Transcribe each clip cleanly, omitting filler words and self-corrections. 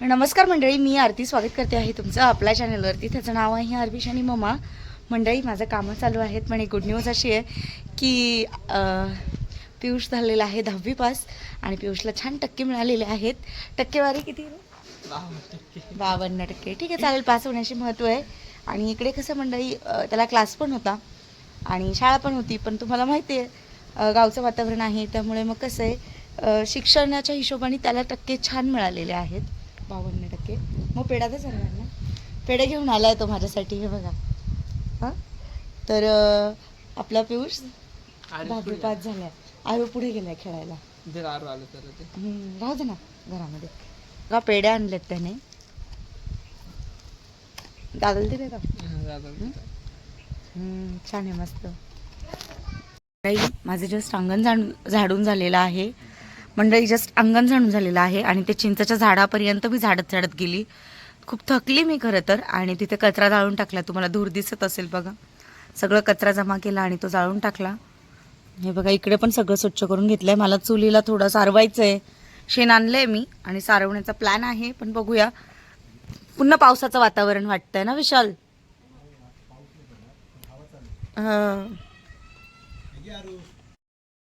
नमस्कार मंडळी, मी आरती स्वागत करते आहे तुमचं आपल्या चॅनलवरती. त्याचं नाव आहे आरबीश आणि मम्मा. मंडळी, माझं कामं चालू आहेत. पण एक गुड न्यूज अशी आहे की पियुष झालेला आहे 10वी पास आणि पियुषला छान टक्के मिळालेले आहेत. टक्केवारी किती? 52%. ठीक आहे, चालेल. पास होण्याशी महत्त्व आहे. आणि इकडे कसं मंडळी, त्याला क्लास पण होता आणि शाळा पण होती. पण तुम्हाला माहिती आहे गावचं वातावरण आहे, त्यामुळे मग कसं आहे शिक्षणाच्या हिशोबाने त्याला टक्के छान मिळालेले आहेत. 52%. मग पेढा तर आणणार ना. पेढे घेऊन आला आहे तो माझ्यासाठी. हे बघा. हां, तर आपला पियुष 10वी पास झाला आहे. आरू पुढे गेलाय खेळायला. राहू दे ना घरामध्ये. का पेढे आणलेत त्याने. दादाला दिले का? छान आहे, मस्त. माझं जस्ट अंगण झाडून झालेलं आहे मंडळी. जस्ट अंगण झाडून झालेलं आहे आणि ते चिंचेच्या झाडापर्यंत मी झाडत गेली. खूप थकली मी खरं तर. आणि तिथे कचरा जाळून टाकला. तुम्हाला धूर दिसत असेल बघा. सगळं कचरा जमा केला आणि तो जाळून टाकला. हे बघा, इकडे पण सगळं स्वच्छ करून घेतलंय. मला चुलीला थोडं सारवायचं आहे. शेण आणलंय मी आणि सारवण्याचा प्लॅन आहे. पण बघूया. पुन्हा पावसाचं वातावरण वाटतंय ना विशाल.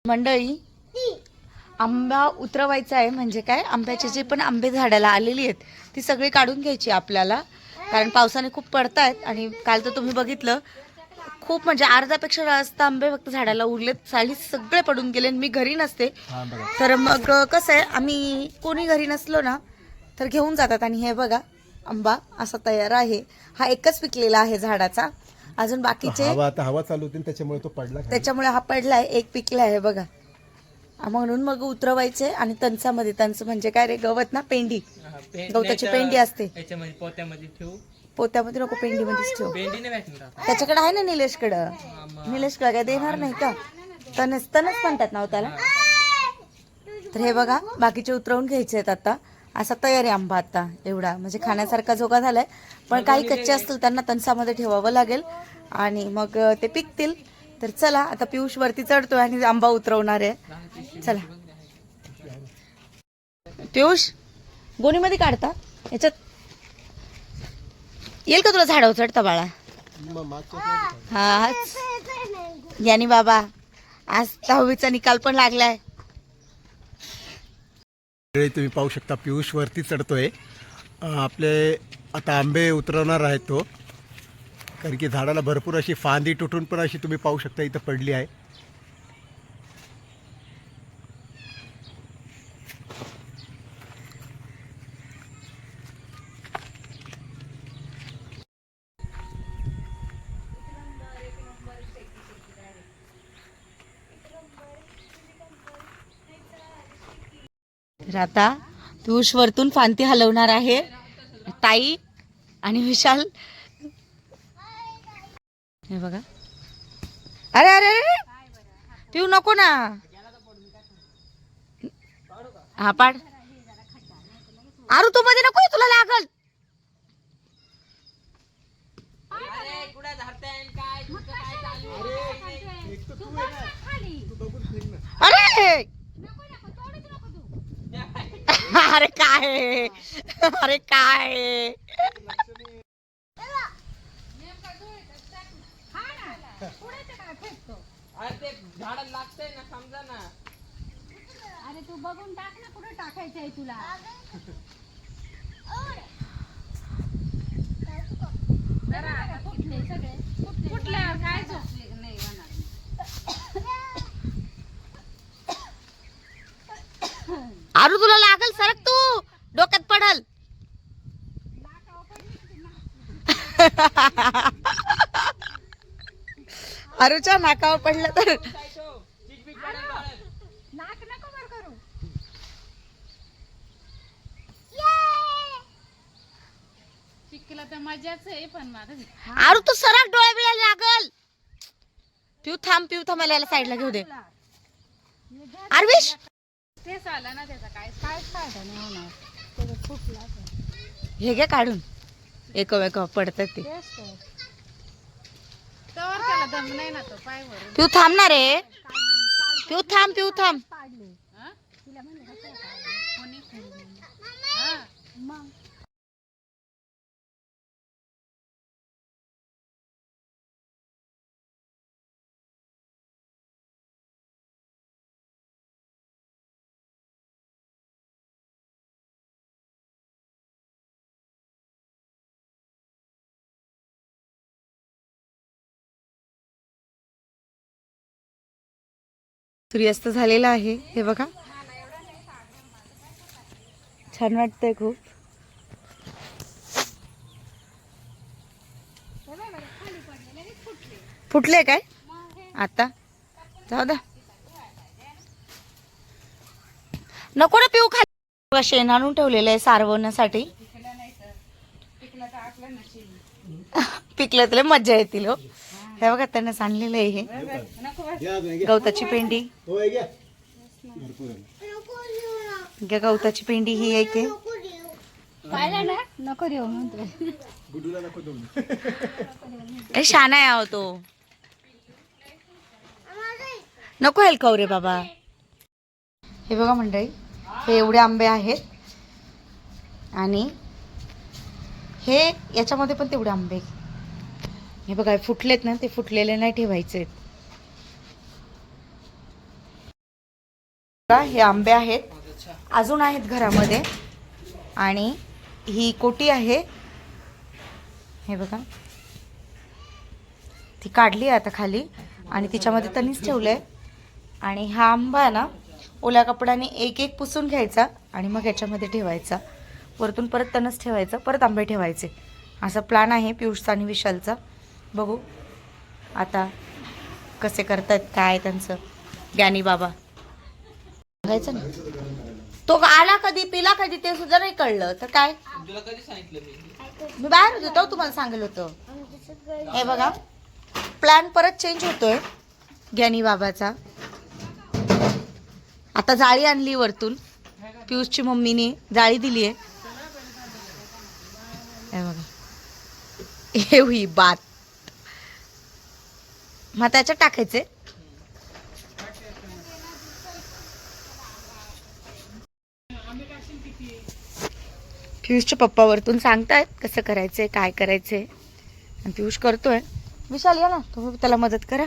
मंडळी, आंबा उतरवायचा आहे. म्हणजे काय, आंब्याचे जे पण आंबे झाडाला आलेली आहेत ती सगळी काढून घ्यायची आपल्याला. कारण पावसाने खूप पडतायत आणि काल तर तुम्ही बघितलं खूप, म्हणजे अर्ध्यापेक्षा जास्त आंबे फक्त झाडाला उरलेत. साली सगळे पडून गेले. मी घरी नसते तर मग कसं आहे, आम्ही कोणी घरी नसलो ना तर घेऊन जातात. आणि हे बघा, आंबा असा तयार आहे. हा एकच पिकलेला आहे झाडाचा. अजून बाकीचे हवा चालू होती त्याच्यामुळे तो पडला. त्याच्यामुळे हा पडलाय. एक पिकला आहे बघा. म्हणून मग उतरवायचे. आणि तणसामध्ये, तणस म्हणजे काय रे, गवत ना, पेंडी, गवताची पेंडी असते. पोत्यामध्ये नको, पेंडीमध्येच ठेव. त्याच्याकडे आहे ना निलेशकडं. निलेशकडे काय देणार नाही का? तणस म्हणतात ना त्याला. तर हे बघा, बाकीचे उतरवून घ्यायचे आहेत आता. असा तयार आहे आंबा आता. एवढा म्हणजे खाण्यासारखा जोगा झालाय. पण काही कच्चे असतील त्यांना तणसामध्ये ठेवावं लागेल आणि मग ते पिकतील. तर चला, आता पियुष वरती चढतोय आणि आंबा उतरवणार आहे. चला पियुष, गोणीमध्ये काढता याच्यात येईल का तुला झाडावर चढता बाळा? हा, यानी बाबा आज 10वीचा निकाल पण लागलाय. तुम्ही पाहू शकता पियुष वरती चढतोय. आपले आता आंबे उतरवणार आहेत तो. कारण की झाडाला भरपूर अशी फांदी तुटून पण अशी तुम्ही पाहू शकता इथं पडली आहे. आता पियुष वरतून फांती हलवणार आहे. ताई आणि विशाल हे बघा. अरे अरे अरे, पिऊ नको ना. हा, पाड. आरू तू मध्ये नको, तुला लागल. अरे अरे काय, अरे काय. अरे तू बघून टाक ना, कुठे टाकायचं आहे तुला. कुठल्या काय झोपले नाही होणार. आरू तुला लागल, सरक तू, डोक्यात पडल. आरूच्या नाकावर पडलं तर नाक नको वर करू. चिक्कीला तर मजाच आहे. पण माझं आरू तू सरक, डोळे बिळे लागल. पिऊ थांब, मला याला साईडला घेऊ दे. आरविश, तेच आला ना त्याचा. काय काय फायदा नाही होणार. त्याचा फुटला हे घे काढून. एक पडतात ते. तवर त्याला दम नाही ना, तो पाय वर. पिऊ थांबणार रे. पिऊ थांब. पाडले. तिला म्हणलं कोणी मग सूर्यास्त झालेला आहे, हे बघा छान वाटतंय खूप. फुटले काय आता? जाऊ द्या, नको ना पिऊ. खाली शेण आणून ठेवलेलं आहे सारवण्यासाठी. पिकलं तर मज्जा येतील हो. हे बघा त्यांना सांडलेलं आहे हे गवताची पेंडी. गवताची पेंडी ही एक आहे. पाहिलं ना, नको देऊ म्हणतोय. शाना आहे आहो तो. नको हेलकाऊ रे बाबा. हे बघा मंडळी, हे एवढे आंबे आहेत आणि हे याच्यामध्ये पण तेवढे आंबे. हे बघा फुटलेत ना, ते फुटलेले नाही ठेवायचे. हे आंबे आहेत, अजून आहेत घरामध्ये. आणि ही कोटी आहे, हे बघा ती काढली आता खाली आणि तिच्यामध्ये तणीच ठेवलंय. आणि हा आंबा आहे ना, ओल्या कपड्याने एक एक पुसून घ्यायचा आणि मग याच्यामध्ये ठेवायचा. वरतून परत तणच ठेवायचं, परत आंबे ठेवायचे. असा प्लॅन आहे पियुषचा आणि विशालचा. बघू आता कसे करतायत, काय त्यांचं ज्ञानी बाबा. बघायचं ना, तो आला कधी, पिला कधी ते सुद्धा नाही कळलं तर काय. मी बाहेर होतो तो तुम्हाला सांगितलं होतं. हे बघा प्लॅन परत चेंज होतोय ज्ञानी बाबाचा. आता जाळी आणली वरतून, पियुषची मम्मीने जाळी दिली आहे. हे बघा, हे हुई बात. मग त्याच्यात टाकायचे. पियुषच्या पप्पा वरतून सांगतायत कसं करायचंय, काय करायचंय. आणि पियुष करतोय. विशाल या ना, तुम्ही त्याला मदत करा.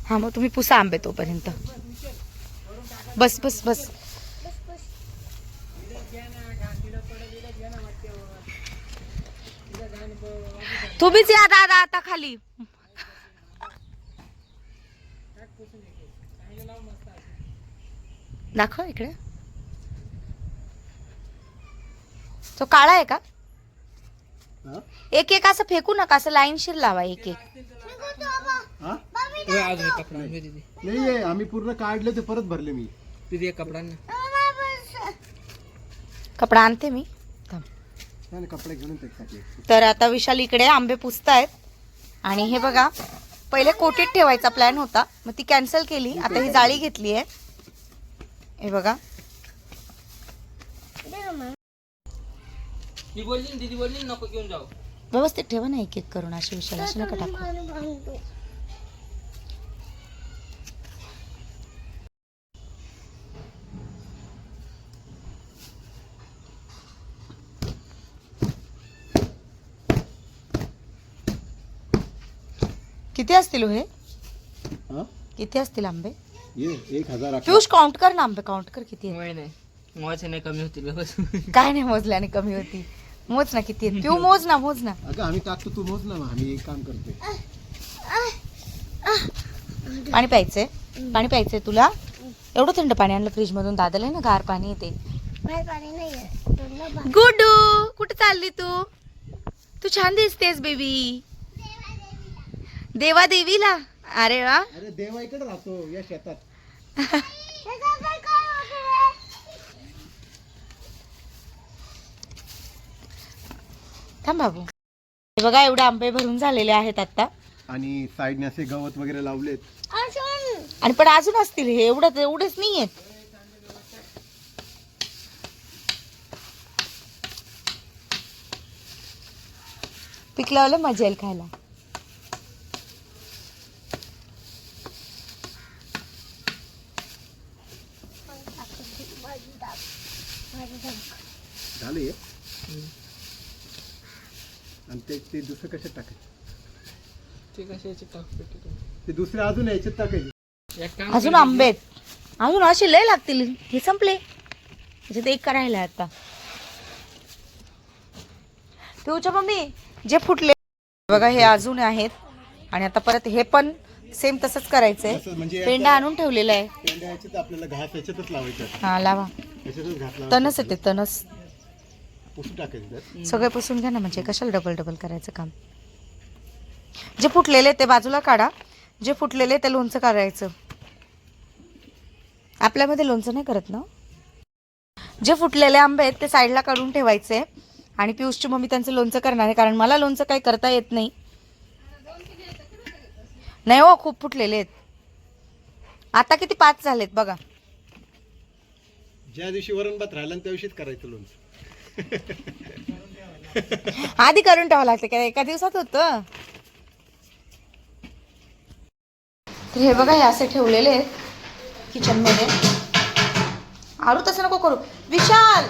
हा मग तुम्ही पुसा आंबे तोपर्यंत. बस बस बस. तुम्हीच या दादा आता खाली. दाखव इकडे. तो काळा आहे का? एक एक असं फेकू नका, असं लाईनशीर लावा एक एक. नाही आम्ही पूर्ण काढले ते परत भरले मी. कपडा आणते मी. कपडे घेऊन टाकले. तर आता विशाल इकडे आंबे पुसतायत. आणि हे बघा पहिले कोटीत ठेवायचा प्लॅन होता, मग ती कॅन्सल केली. आता ही जाळी घेतली आहे. हे बघा दीदी बोलली नको घेऊन जाऊ. व्यवस्थित ठेवा ना, एक एक करून. अशी विशाल अशी नका टाकू. किती असतील हे? किती असतील आंबे? 1000. पियुष काउंट कर ना आंबे, काउंट कर किती आहे. नाही मोजचे नाही कमी होतील. काय नाही मोजल्याने कमी होती. मोज ना किती आहेत. पिऊ मोज ना, मोज ना. अगं आम्ही टाकतो, तू मोज ना. आम्ही एक काम करतोय. पाणी प्यायचंय, पाणी प्यायचंय तुला. एवढं थंड पाणी आणलं फ्रीज मधून. दादाला आहे ना गार पाणी येते. गुड्डू कुठे चालली तू? तू छान दिसतेस बेबी. देवा देवीला. अरे वा. अरे देवा इकडे राहतो या शेतात. थांब बाबू. हे बघा एवढे आंबे भरून झालेले आहेत आता. आणि साईडने असे गवत वगैरे लावलेत. आणि पण अजून असतील. हे एवढेच नाही आहेत. पिकल्यावर मजा येईल खायला. झाले. आणि ते दुसरं कशात टाकायचं? ते दुसरे अजून याच्यात टाकायचे. अजून आंबे आहेत. अजून असे लय लागतील. हे संपले. त्याच्यात एक करायला आता. पिऊच्या मम्मी जे फुटले बघा हे अजून आहेत. आणि आता परत हे पण सेम तसंच करायचंय. असं म्हणजे पेंडा आणून ठेवलेला आहे. पेंड्या याच्यात आपल्याला घास याच्यातच लावायचा आहे. हा लावा. याच्यातच घास लावायचा. तणस येते तणस. पुसून टाकायचं त्यात. सगळे पुसून घ्या ना, म्हणजे कशाला डबल डबल करायचं काम. जे फुटलेले ते बाजूला काढा, जे फुटलेले ते लोणचं काढायचं. आपल्यामध्ये लोणचं नाही करत ना. जे फुटलेले आंबे आहेत ते साईडला काढून ठेवायचे. आणि पियुषची मम्मी त्यांचं लोणचं करणार आहे, कारण मला लोणचं काही करता येत नाही. नाही हो, खूप फुटलेले आहेत. आता किती 5 झालेत बघा. ज्या दिवशी वरण भात राहिला त्या दिवशीच करायचं लोणचं. आधी करून ठेवावं लागतं काय, एका दिवसात होतं. तर हे बघा, हे असे ठेवलेले आहेत किचनमध्ये. आरू तसं नको करू विशाल.